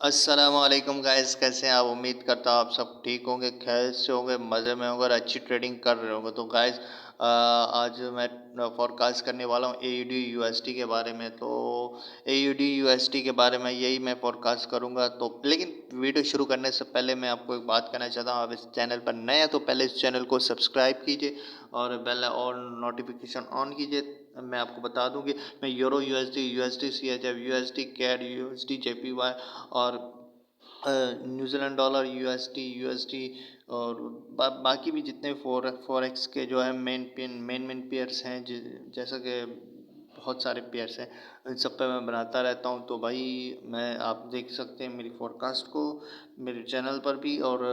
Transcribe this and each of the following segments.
अस्सलाम वालेकुम गाइस, कैसे हैं आप? उम्मीद करता हूँ आप सब ठीक होंगे, खैर से होंगे, मज़े में होंगे और अच्छी ट्रेडिंग कर रहे होंगे। तो गाइस आज मैं फोरकास्ट करने वाला हूँ एयूडी यूएसडी के बारे में। तो एयूडी यूएसडी के बारे में यही मैं फोरकास्ट करूँगा। तो लेकिन वीडियो शुरू करने से पहले मैं आपको एक बात कहना चाहता हूँ, आप इस चैनल पर नए हैं तो पहले इस चैनल को सब्सक्राइब कीजिए और बेल और नोटिफिकेशन ऑन कीजिए। मैं आपको बता दूं कि मैं euro USD, USD CHF, USD CAD, USD JPY और न्यूजीलैंड डॉलर, यूएसडी यूएसडी और बाकी भी जितने फॉरेक्स के जो है मेन पेयर्स हैं, जैसा कि बहुत सारे पेयर्स हैं, इन सब पे मैं बनाता रहता हूँ। तो भाई मैं आप देख सकते हैं मेरी फोरकास्ट को मेरे चैनल पर भी, और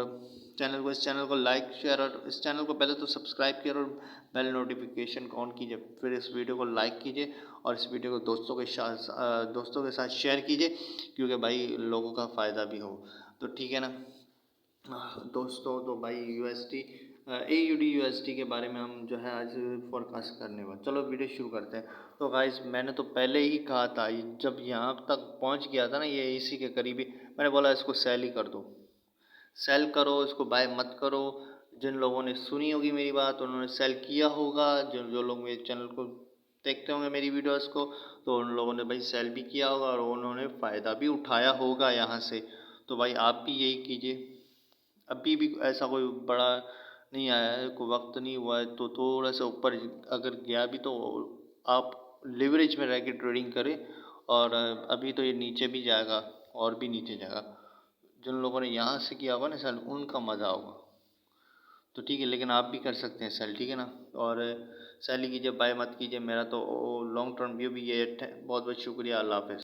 इस चैनल को लाइक शेयर और इस चैनल को पहले तो सब्सक्राइब कीजिए और बेल नोटिफिकेशन को ऑन कीजिए। फिर इस वीडियो को लाइक कीजिए और इस वीडियो को दोस्तों के साथ शेयर कीजिए, क्योंकि भाई लोगों का फ़ायदा भी हो। तो ठीक है ना दोस्तों? तो भाई यूएसटी एयूडी यूएसटी के बारे में हम जो है आज फोरकास्ट करने वाले। चलो वीडियो शुरू करते हैं। तो गाइस मैंने तो पहले ही कहा था, जब यहाँ तक पहुँच गया था ना, ये इसी के करीबी, मैंने बोला इसको सेल ही कर दो, सेल करो, इसको बाय मत करो। जिन लोगों ने सुनी होगी मेरी बात उन्होंने सेल किया होगा, जो जो लोग मेरे चैनल को देखते होंगे मेरी वीडियोस को, तो उन लोगों ने भाई सेल भी किया होगा और उन्होंने फ़ायदा भी उठाया होगा यहाँ से। तो भाई आप भी यही कीजिए। अभी भी ऐसा कोई बड़ा नहीं आया है, कोई वक्त नहीं हुआ है, तो थोड़ा सा ऊपर अगर गया भी तो आप लिवरेज में रह के ट्रेडिंग करें। और अभी तो ये नीचे भी जाएगा और भी नीचे जाएगा। जिन लोगों ने यहाँ से किया होगा ना सेल, उनका मज़ा होगा। तो ठीक है, लेकिन आप भी कर सकते हैं सेल, ठीक है ना? और सेल ही कीजिए, बाय मत कीजिए। मेरा तो लॉन्ग टर्म व्यू भी ये है। बहुत बहुत शुक्रिया, अल्लाह हाफ़िज़।